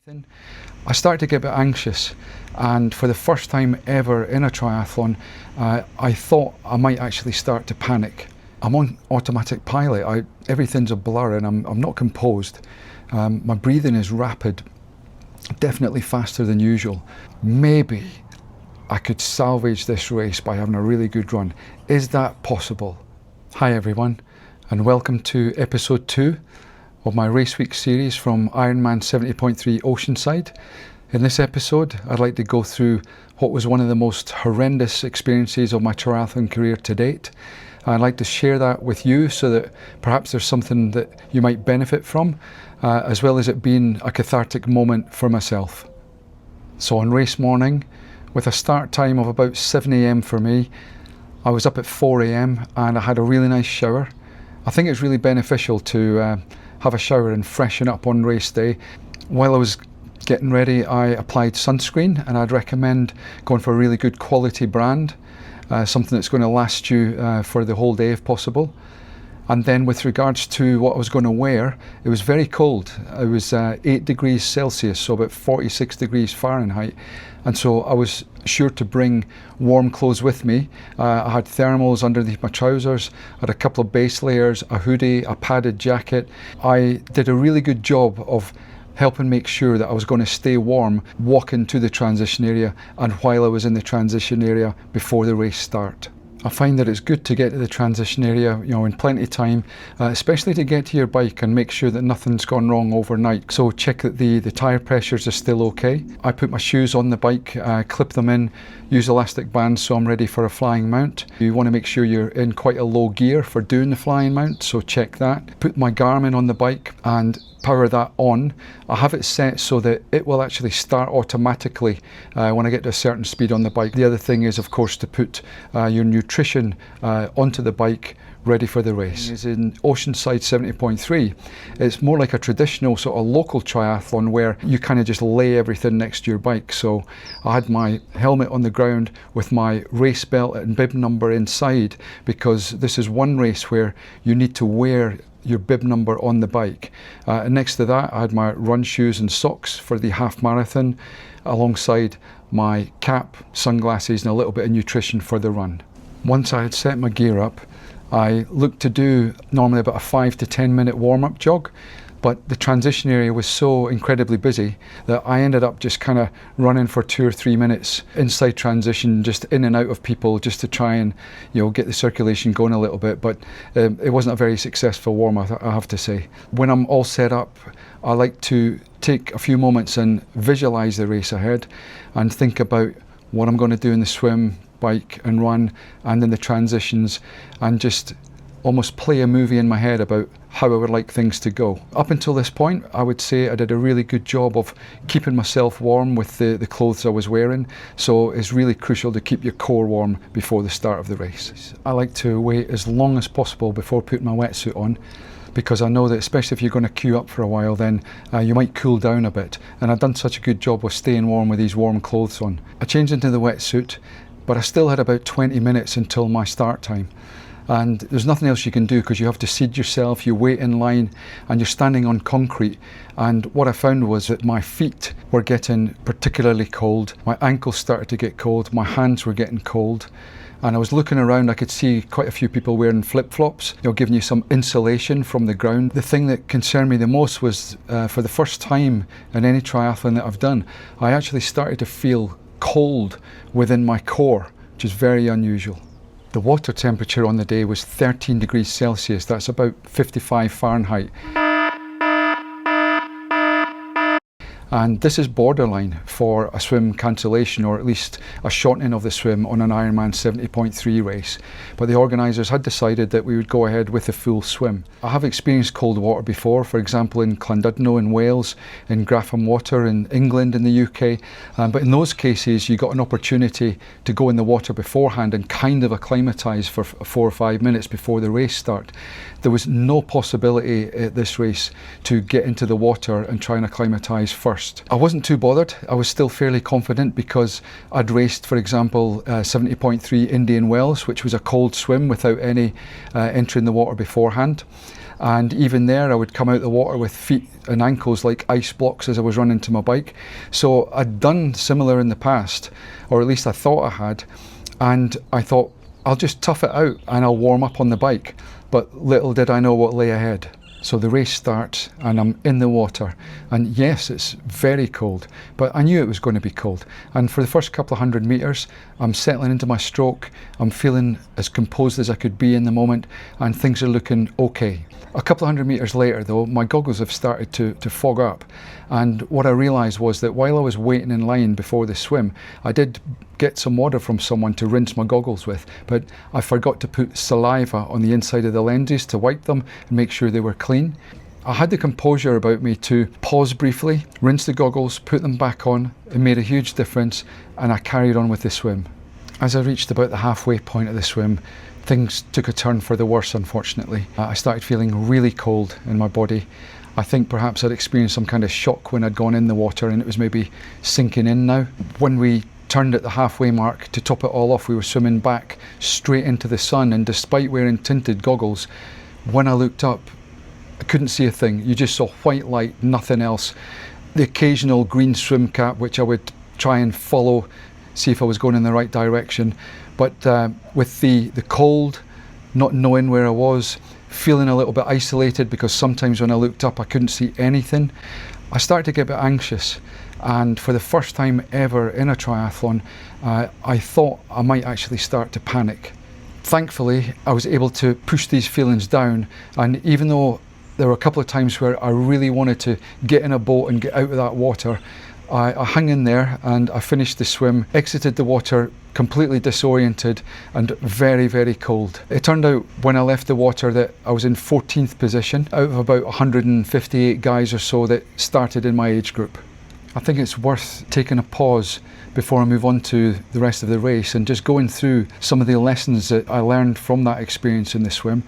I started to get a bit anxious, and for the first time ever in a triathlon, I thought I might actually start to panic. I'm on automatic pilot, everything's a blur and I'm not composed. My breathing is rapid, definitely faster than usual. Maybe I could salvage this race by having a really good run. Is that possible? Hi everyone, and welcome to episode 2 of my race week series from Ironman 70.3 Oceanside. In this episode, I'd like to go through what was one of the most horrendous experiences of my triathlon career to date. I'd like to share that with you so that perhaps there's something that you might benefit from, as well as it being a cathartic moment for myself. So on race morning, with a start time of about 7 a.m. for me, I was up at 4 a.m. and I had a really nice shower. I think it's really beneficial to have a shower and freshen up on race day. While I was getting ready, I applied sunscreen, and I'd recommend going for a really good quality brand, something that's going to last you for the whole day if possible. And then with regards to what I was going to wear, it was very cold. It was 8 degrees Celsius, so about 46 degrees Fahrenheit. And so I was sure to bring warm clothes with me. I had thermals underneath my trousers, I had a couple of base layers, a hoodie, a padded jacket. I did a really good job of helping make sure that I was going to stay warm walking to the transition area and while I was in the transition area before the race start. I find that it's good to get to the transition area, in plenty of time, especially to get to your bike and make sure that nothing's gone wrong overnight. So check that the tyre pressures are still okay. I put my shoes on the bike, clip them in, use elastic bands so I'm ready for a flying mount. You want to make sure you're in quite a low gear for doing the flying mount, so check that. Put my Garmin on the bike and power that on. I have it set so that it will actually start automatically when I get to a certain speed on the bike. The other thing is, of course, to put your nutrition onto the bike ready for the race. Is in Oceanside 70.3. It's more like a traditional sort of local triathlon where you kind of just lay everything next to your bike. So I had my helmet on the ground with my race belt and bib number inside, because this is one race where you need to wear your bib number on the bike. And next to that, I had my run shoes and socks for the half marathon, alongside my cap, sunglasses, and a little bit of nutrition for the run. Once I had set my gear up, I looked to do normally about a 5 to 10 minute warm-up jog, but the transition area was so incredibly busy that I ended up just kind of running for 2 or 3 minutes inside transition, just in and out of people, just to try and get the circulation going a little bit. But it wasn't a very successful warm-up, I have to say. When I'm all set up, I like to take a few moments and visualize the race ahead and think about what I'm going to do in the swim, bike and run and in the transitions, and just almost play a movie in my head about how I would like things to go. Up until this point, I would say I did a really good job of keeping myself warm with the clothes I was wearing, so it's really crucial to keep your core warm before the start of the race. I like to wait as long as possible before putting my wetsuit on, because I know that especially if you're going to queue up for a while, then you might cool down a bit, and I've done such a good job of staying warm with these warm clothes on. I changed into the wetsuit, but I still had about 20 minutes until my start time. And there's nothing else you can do, because you have to seed yourself, you wait in line, and you're standing on concrete. And what I found was that my feet were getting particularly cold, my ankles started to get cold, my hands were getting cold. And I was looking around, I could see quite a few people wearing flip-flops, giving you some insulation from the ground. The thing that concerned me the most was, for the first time in any triathlon that I've done, I actually started to feel cold within my core, which is very unusual. The water temperature on the day was 13 degrees Celsius, that's about 55 Fahrenheit. And this is borderline for a swim cancellation, or at least a shortening of the swim on an Ironman 70.3 race. But the organisers had decided that we would go ahead with a full swim. I have experienced cold water before, for example in Llandudno in Wales, in Grafham Water in England, in the UK. But in those cases, you got an opportunity to go in the water beforehand and kind of acclimatise for 4 or 5 minutes before the race start. There was no possibility at this race to get into the water and try and acclimatise first. I wasn't too bothered. I was still fairly confident because I'd raced, for example, 70.3 Indian Wells, which was a cold swim without any entering the water beforehand. And even there, I would come out the water with feet and ankles like ice blocks as I was running to my bike. So I'd done similar in the past, or at least I thought I had. And I thought, I'll just tough it out and I'll warm up on the bike. But little did I know what lay ahead. So the race starts and I'm in the water, and yes, it's very cold, but I knew it was going to be cold. And for the first couple of 100 meters, I'm settling into my stroke. I'm feeling as composed as I could be in the moment, and things are looking okay. A couple of 100 meters later though, my goggles have started to fog up. And what I realized was that while I was waiting in line before the swim, I did get some water from someone to rinse my goggles with, but I forgot to put saliva on the inside of the lenses to wipe them and make sure they were clean. I had the composure about me to pause briefly, rinse the goggles, put them back on. It made a huge difference, and I carried on with the swim. As I reached about the halfway point of the swim, things took a turn for the worse, unfortunately. I started feeling really cold in my body. I think perhaps I'd experienced some kind of shock when I'd gone in the water, and it was maybe sinking in now. When we turned at the halfway mark, to top it all off, we were swimming back straight into the sun, and despite wearing tinted goggles, when I looked up, I couldn't see a thing. You just saw white light, nothing else. The occasional green swim cap, which I would try and follow, see if I was going in the right direction. But with the cold, not knowing where I was, feeling a little bit isolated because sometimes when I looked up I couldn't see anything, I started to get a bit anxious. And for the first time ever in a triathlon, I thought I might actually start to panic. Thankfully, I was able to push these feelings down, and even though there were a couple of times where I really wanted to get in a boat and get out of that water, I hung in there and I finished the swim, exited the water completely disoriented and very, very cold. It turned out when I left the water that I was in 14th position out of about 158 guys or so that started in my age group. I think it's worth taking a pause before I move on to the rest of the race and just going through some of the lessons that I learned from that experience in the swim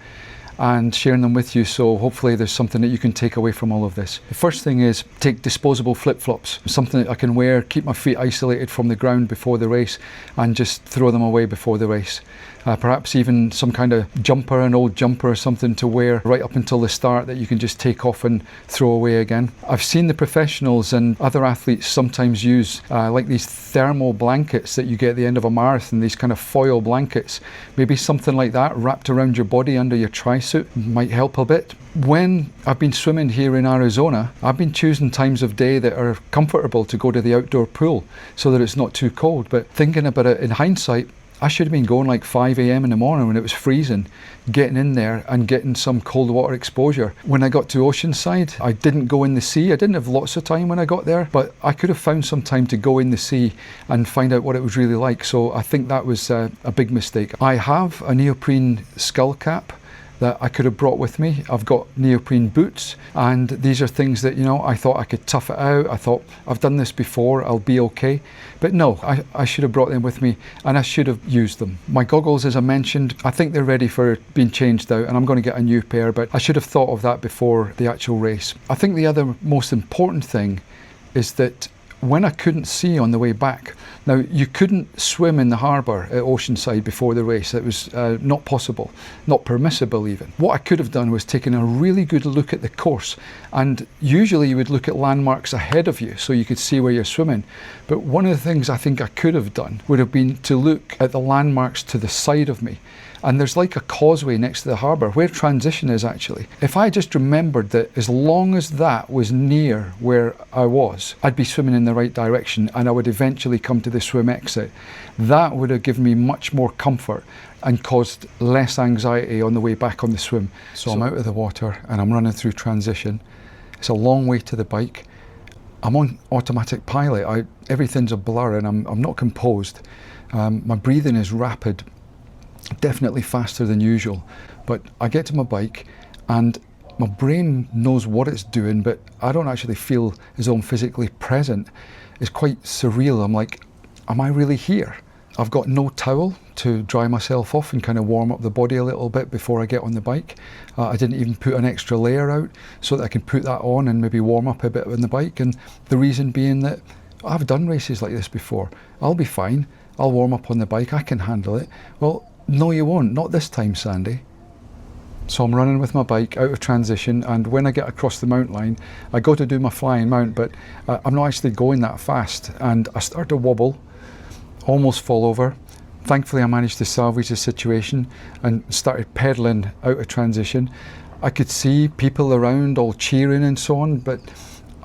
and sharing them with you, so hopefully there's something that you can take away from all of this. The first thing is take disposable flip-flops, something that I can wear, keep my feet isolated from the ground before the race, and just throw them away before the race. Perhaps even some kind of jumper, an old jumper or something to wear right up until the start that you can just take off and throw away again. I've seen the professionals and other athletes sometimes use like these thermal blankets that you get at the end of a marathon, these kind of foil blankets. Maybe something like that wrapped around your body under your tri-suit might help a bit. When I've been swimming here in Arizona, I've been choosing times of day that are comfortable to go to the outdoor pool so that it's not too cold. But thinking about it in hindsight, I should have been going like 5 a.m. in the morning when it was freezing, getting in there and getting some cold water exposure. When I got to Oceanside, I didn't go in the sea. I didn't have lots of time when I got there, but I could have found some time to go in the sea and find out what it was really like. So I think that was a big mistake. I have a neoprene skull cap that I could have brought with me. I've got neoprene boots, and these are things that, you know, I thought I could tough it out. I thought, I've done this before, I'll be okay. But no, I should have brought them with me, and I should have used them. My goggles, as I mentioned, I think they're ready for being changed out, and I'm going to get a new pair, but I should have thought of that before the actual race. I think the other most important thing is that when I couldn't see on the way back, now you couldn't swim in the harbour at Oceanside before the race. It was not possible, not permissible even. What I could have done was taken a really good look at the course, and usually you would look at landmarks ahead of you so you could see where you're swimming. But one of the things I think I could have done would have been to look at the landmarks to the side of me. And there's like a causeway next to the harbour where transition is actually. If I just remembered that as long as that was near where I was, I'd be swimming in the right direction and I would eventually come to the swim exit. That would have given me much more comfort and caused less anxiety on the way back on the swim. So I'm out of the water and I'm running through transition. It's a long way to the bike. I'm on automatic pilot. Everything's a blur and I'm not composed. My breathing is rapid. Definitely faster than usual, but I get to my bike and my brain knows what it's doing, but I don't actually feel as though I'm physically present. It's quite surreal. I'm like, am I really here? I've got no towel to dry myself off and kind of warm up the body a little bit before I get on the bike. I didn't even put an extra layer out so that I can put that on and maybe warm up a bit on the bike, and the reason being that I've done races like this before. I'll be fine. I'll warm up on the bike. I can handle it. Well, no, you won't. Not this time, Sandy. So I'm running with my bike out of transition, and when I get across the mount line, I go to do my flying mount, but I'm not actually going that fast, and I start to wobble, almost fall over. Thankfully I managed to salvage the situation and started pedaling out of transition. I could see people around all cheering and so on, but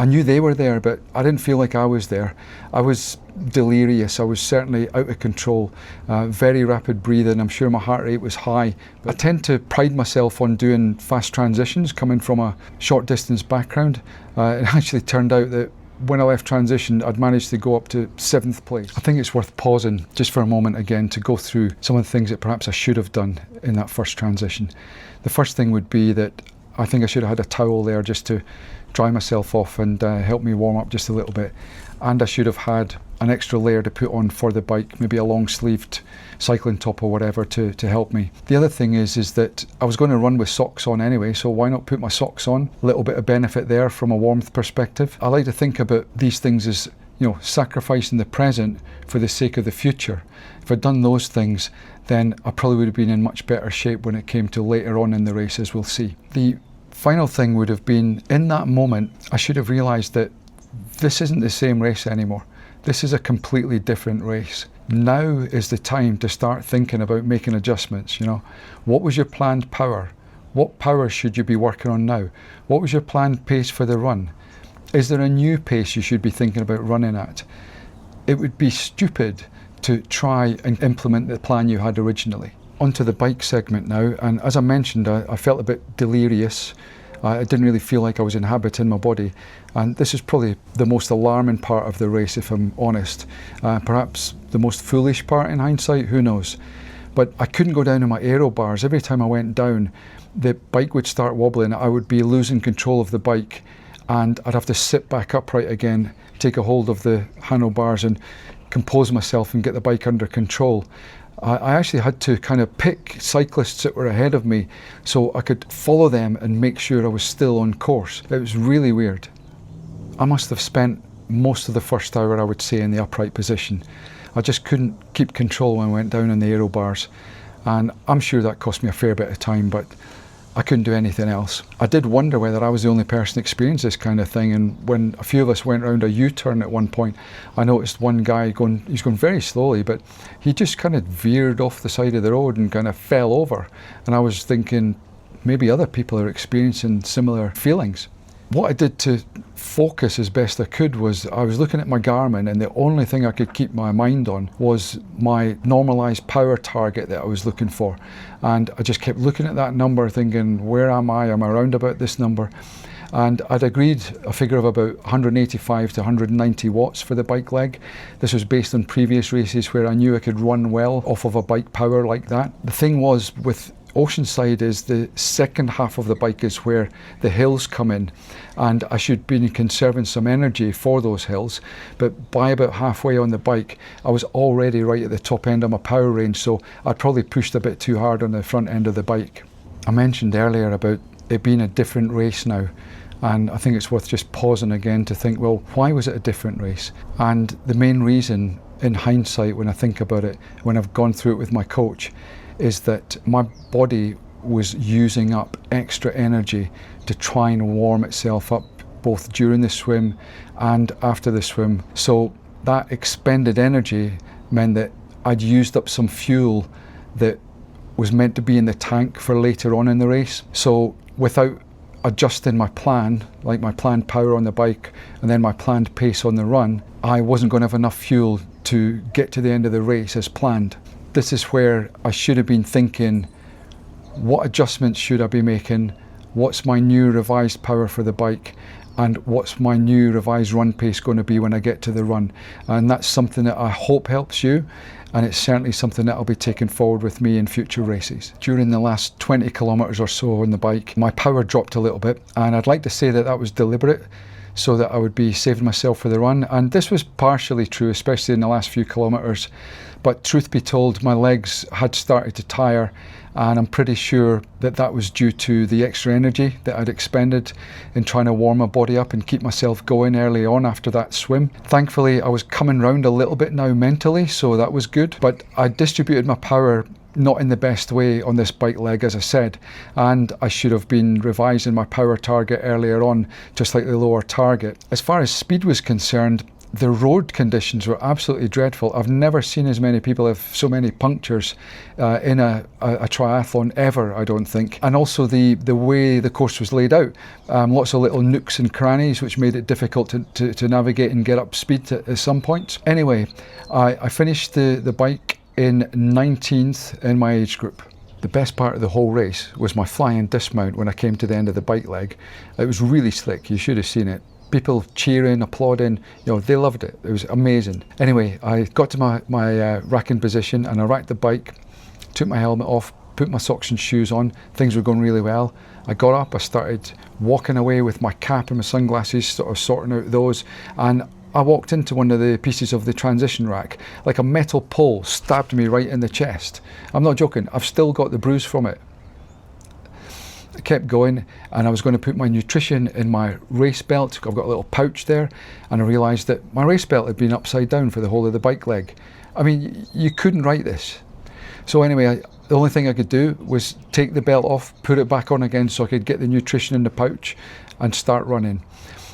I knew they were there, but I didn't feel like I was there. I was delirious. I was certainly out of control. Very rapid breathing. I'm sure my heart rate was high. I tend to pride myself on doing fast transitions, coming from a short distance background. It actually turned out that when I left transition, I'd managed to go up to 7th place. I think it's worth pausing just for a moment again to go through some of the things that perhaps I should have done in that first transition. The first thing would be that I think I should have had a towel there just to dry myself off and help me warm up just a little bit. And I should have had an extra layer to put on for the bike, maybe a long-sleeved cycling top or whatever to help me. The other thing is that I was going to run with socks on anyway, so why not put my socks on? A little bit of benefit there from a warmth perspective. I like to think about these things as, sacrificing the present for the sake of the future. If I'd done those things, then I probably would have been in much better shape when it came to later on in the race, as we'll see. The final thing would have been, in that moment, I should have realised that this isn't the same race anymore. This is a completely different race. Now is the time to start thinking about making adjustments. What was your planned power? What power should you be working on now? What was your planned pace for the run? Is there a new pace you should be thinking about running at? It would be stupid to try and implement the plan you had originally. Onto the bike segment now, and as I mentioned, I felt a bit delirious. I didn't really feel like I was inhabiting my body, and this is probably the most alarming part of the race, if I'm honest. Perhaps the most foolish part in hindsight, who knows. But I couldn't go down on my aero bars. Every time I went down, the bike would start wobbling. I would be losing control of the bike, and I'd have to sit back upright again, take a hold of the handlebars and compose myself and get the bike under control. I actually had to kind of pick cyclists that were ahead of me so I could follow them and make sure I was still on course. It was really weird. I must have spent most of the first hour, I would say, in the upright position. I just couldn't keep control when I went down on the aero bars, and I'm sure that cost me a fair bit of time, but I couldn't do anything else. I did wonder whether I was the only person experiencing this kind of thing, and when a few of us went around a U-turn at one point, I noticed one guy he's going very slowly, but he just kind of veered off the side of the road and kind of fell over. And I was thinking, maybe other people are experiencing similar feelings. What I did to focus as best I could was I was looking at my Garmin, and the only thing I could keep my mind on was my normalised power target that I was looking for. And I just kept looking at that number thinking, where am I? Am I around about this number? And I'd agreed a figure of about 185 to 190 watts for the bike leg. This was based on previous races where I knew I could run well off of a bike power like that. The thing was with Oceanside is the second half of the bike is where the hills come in, and I should be conserving some energy for those hills, but by about halfway on the bike I was already right at the top end of my power range, so I'd probably pushed a bit too hard on the front end of the bike. I mentioned earlier about it being a different race now, and I think it's worth just pausing again to think, well, why was it a different race? And the main reason in hindsight, when I think about it, when I've gone through it with my coach, is that my body was using up extra energy to try and warm itself up both during the swim and after the swim. So that expended energy meant that I'd used up some fuel that was meant to be in the tank for later on in the race. So without adjusting my plan, like my planned power on the bike and then my planned pace on the run, I wasn't going to have enough fuel to get to the end of the race as planned. This is where I should have been thinking, what adjustments should I be making? What's my new revised power for the bike? And what's my new revised run pace going to be when I get to the run? And that's something that I hope helps you. And it's certainly something that I'll be taking forward with me in future races. During the last 20 kilometres or so on the bike, my power dropped a little bit. And I'd like to say that that was deliberate, so that I would be saving myself for the run. And this was partially true, especially in the last few kilometres. But truth be told, my legs had started to tire, and I'm pretty sure that that was due to the extra energy that I'd expended in trying to warm my body up and keep myself going early on after that swim. Thankfully, I was coming round a little bit now mentally, so that was good. But I distributed my power not in the best way on this bike leg, as I said, and I should have been revising my power target earlier on to a slightly lower target. As far as speed was concerned, the road conditions were absolutely dreadful. I've never seen as many people have so many punctures in a triathlon ever, I don't think. And also the way the course was laid out, lots of little nooks and crannies which made it difficult to navigate and get up speed at some points. Anyway, I finished the bike in 19th in my age group. The best part of the whole race was my flying dismount when I came to the end of the bike leg. It was really slick, you should have seen it. People cheering, applauding, they loved it. It was amazing. Anyway, I got to my racking position and I racked the bike, took my helmet off, put my socks and shoes on. Things were going really well. I got up, I started walking away with my cap and my sunglasses, sort of sorting out those, and I walked into one of the pieces of the transition rack. Like a metal pole stabbed me right in the chest. I'm not joking, I've still got the bruise from it. I kept going and I was going to put my nutrition in my race belt. I've got a little pouch there, and I realised that my race belt had been upside down for the whole of the bike leg. I mean, you couldn't write this. So anyway, the only thing I could do was take the belt off, put it back on again so I could get the nutrition in the pouch and start running.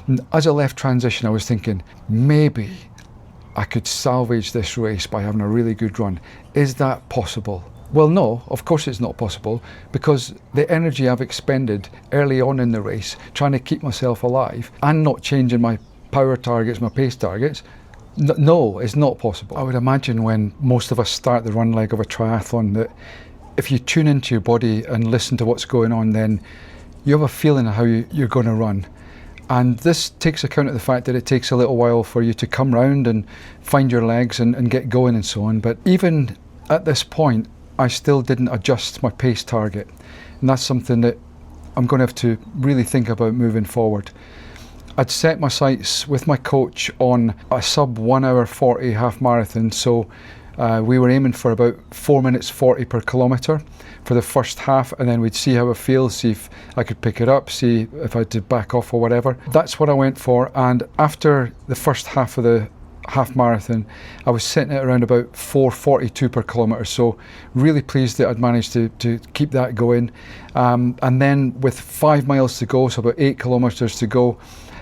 And as I left transition, I was thinking, maybe I could salvage this race by having a really good run. Is that possible? Well, no, of course it's not possible, because the energy I've expended early on in the race, trying to keep myself alive and not changing my power targets, my pace targets, no, it's not possible. I would imagine when most of us start the run leg of a triathlon that if you tune into your body and listen to what's going on, then you have a feeling of how you're going to run. And this takes account of the fact that it takes a little while for you to come round and find your legs and get going and so on. But even at this point, I still didn't adjust my pace target, and that's something that I'm going to have to really think about moving forward. I'd set my sights with my coach on a sub 1 hour 40 half marathon, so we were aiming for about 4 minutes 40 per kilometre for the first half, and then we'd see how it feels, see if I could pick it up, see if I had to back off or whatever. That's what I went for, and after the first half of the half marathon, I was sitting at around about 4:42 per kilometre, so really pleased that I'd managed to keep that going. And then with 5 miles to go, so about 8 kilometres to go,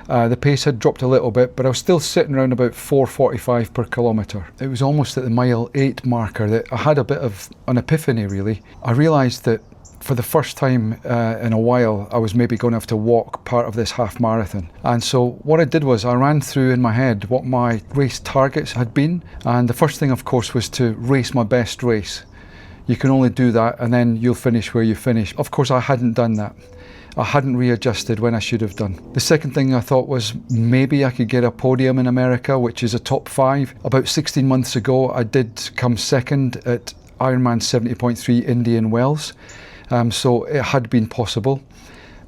the pace had dropped a little bit, but I was still sitting around about 4:45 per kilometre. It was almost at the mile 8 marker that I had a bit of an epiphany, really. I realised that for the first time in a while, I was maybe going to have to walk part of this half marathon. And so what I did was I ran through in my head what my race targets had been. And the first thing, of course, was to race my best race. You can only do that and then you'll finish where you finish. Of course, I hadn't done that. I hadn't readjusted when I should have done. The second thing I thought was maybe I could get a podium in America, which is a top 5. About 16 months ago, I did come second at Ironman 70.3 Indian Wells. So it had been possible,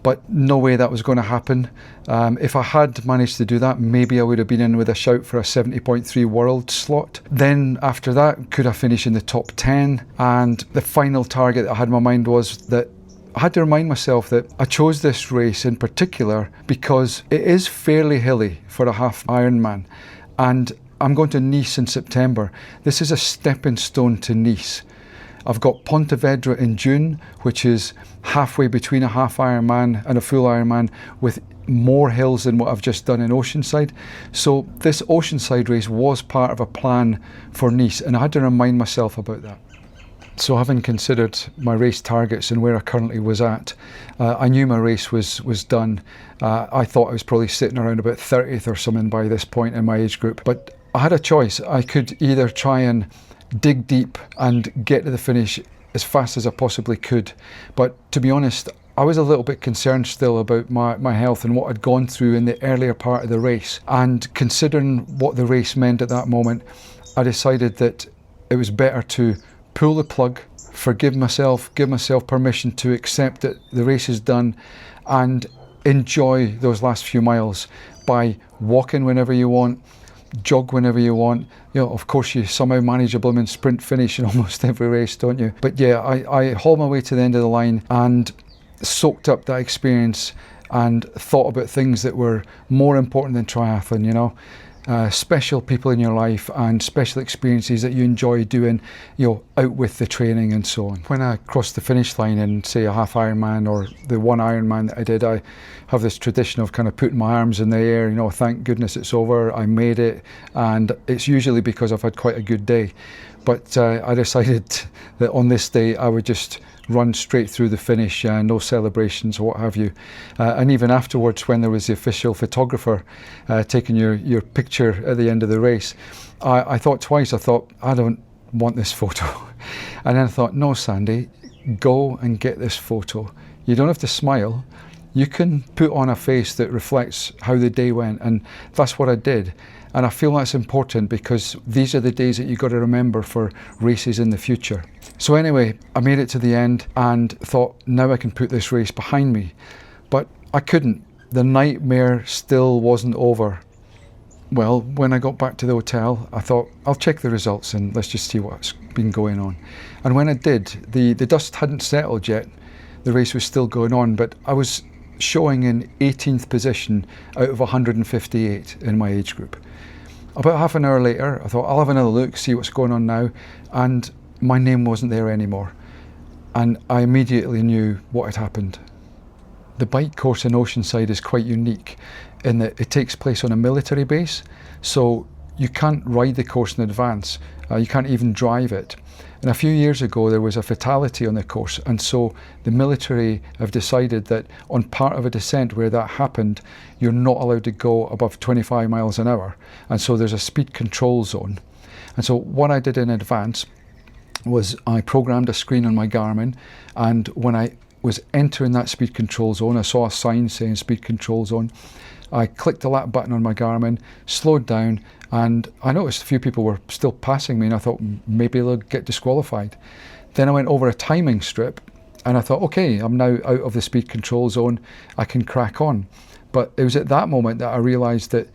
but no way that was going to happen. If I had managed to do that, maybe I would have been in with a shout for a 70.3 world slot. Then after that, could I finish in the top 10? And the final target that I had in my mind was that I had to remind myself that I chose this race in particular because it is fairly hilly for a half Ironman. And I'm going to Nice in September. This is a stepping stone to Nice. I've got Pontevedra in June, which is halfway between a half Ironman and a full Ironman with more hills than what I've just done in Oceanside. So this Oceanside race was part of a plan for Nice, and I had to remind myself about that. So having considered my race targets and where I currently was at, I knew my race was done. I thought I was probably sitting around about 30th or something by this point in my age group. But I had a choice. I could either try and dig deep and get to the finish as fast as I possibly could. But to be honest, I was a little bit concerned still about my health and what I'd gone through in the earlier part of the race. And considering what the race meant at that moment, I decided that it was better to pull the plug, forgive myself, give myself permission to accept that the race is done and enjoy those last few miles by walking whenever you want, jog whenever you want. You know, of course you somehow manage a blooming sprint finish in almost every race, don't you? But yeah, I hauled my way to the end of the line and soaked up that experience and thought about things that were more important than triathlon, you know. special people in your life and special experiences that you enjoy doing, out with the training and so on. When I cross the finish line in, say, a half Ironman or the one Ironman that I did, I have this tradition of kind of putting my arms in the air, thank goodness it's over, I made it, and it's usually because I've had quite a good day. But I decided that on this day I would just run straight through the finish, no celebrations or what have you. And even afterwards, when there was the official photographer taking your picture at the end of the race, I thought twice. I thought, I don't want this photo. And then I thought, no, Sandy, go and get this photo. You don't have to smile. You can put on a face that reflects how the day went, and that's what I did. And I feel that's important because these are the days that you've got to remember for races in the future. So anyway, I made it to the end and thought, now I can put this race behind me. But I couldn't. The nightmare still wasn't over. Well, when I got back to the hotel, I thought, I'll check the results and let's just see what's been going on. And when I did, the dust hadn't settled yet. The race was still going on, but I was showing in 18th position out of 158 in my age group. About half an hour later, I thought, I'll have another look, see what's going on now, and my name wasn't there anymore. And I immediately knew what had happened. The bike course in Oceanside is quite unique in that it takes place on a military base, so you can't ride the course in advance. You can't even drive it. And a few years ago there was a fatality on the course, and so the military have decided that on part of a descent where that happened, you're not allowed to go above 25 miles an hour, and so there's a speed control zone. And so what I did in advance was I programmed a screen on my Garmin, and when I was entering that speed control zone, I saw a sign saying speed control zone. I clicked the lap button on my Garmin, slowed down, and I noticed a few people were still passing me, and I thought maybe they'll get disqualified. Then I went over a timing strip and I thought, okay, I'm now out of the speed control zone, I can crack on. But it was at that moment that I realised that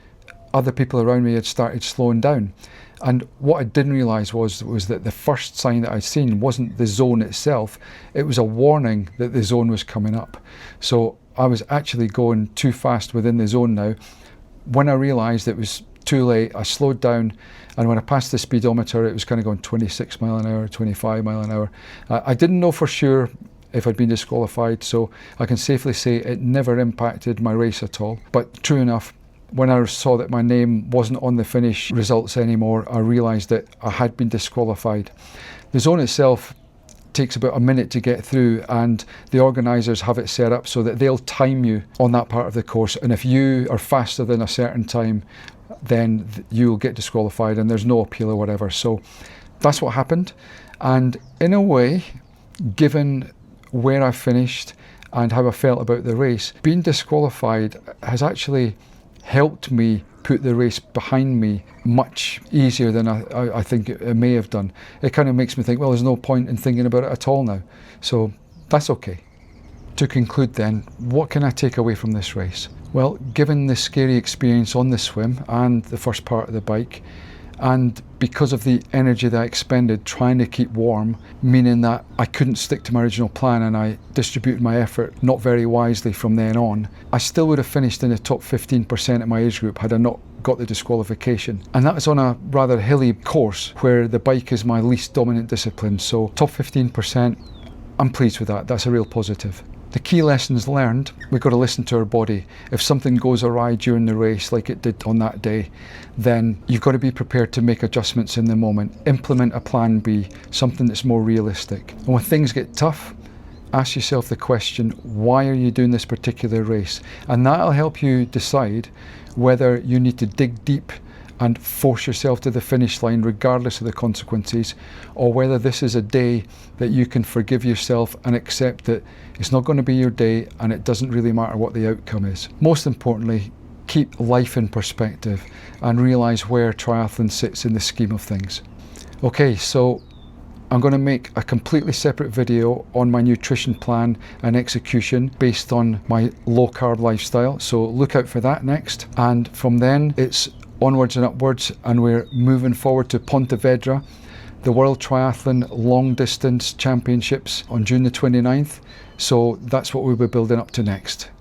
other people around me had started slowing down. And what I didn't realise was that the first sign that I'd seen wasn't the zone itself, it was a warning that the zone was coming up. So I was actually going too fast within the zone now. When I realised it was too late, I slowed down, and when I passed the speedometer it was kind of going 26 mile an hour, 25 mile an hour. I didn't know for sure if I'd been disqualified, so I can safely say it never impacted my race at all. But true enough, when I saw that my name wasn't on the finish results anymore, I realised that I had been disqualified. The zone itself takes about a minute to get through, and the organisers have it set up so that they'll time you on that part of the course, and if you are faster than a certain time, then you'll get disqualified and there's no appeal or whatever. So that's what happened, and in a way, given where I finished and how I felt about the race, being disqualified has actually helped me put the race behind me much easier than I think it may have done. It kind of makes me think, well, there's no point in thinking about it at all now. So that's okay. To conclude then, what can I take away from this race? Well, given the scary experience on the swim and the first part of the bike, and because of the energy that I expended trying to keep warm, meaning that I couldn't stick to my original plan and I distributed my effort not very wisely from then on, I still would have finished in the top 15% of my age group had I not got the disqualification. And that was on a rather hilly course where the bike is my least dominant discipline, so top 15%, I'm pleased with that. That's a real positive. The key lessons learned, we've got to listen to our body. If something goes awry during the race like it did on that day, then you've got to be prepared to make adjustments in the moment. Implement a plan B, something that's more realistic. And when things get tough, ask yourself the question, why are you doing this particular race? And that'll help you decide whether you need to dig deep and force yourself to the finish line regardless of the consequences, or whether this is a day that you can forgive yourself and accept that it's not going to be your day and it doesn't really matter what the outcome is. Most importantly, keep life in perspective and realise where triathlon sits in the scheme of things. Okay, so I'm going to make a completely separate video on my nutrition plan and execution based on my low carb lifestyle, so look out for that next. And from then it's onwards and upwards, and we're moving forward to Pontevedra, the World Triathlon Long Distance Championships on June the 29th. So that's what we'll be building up to next.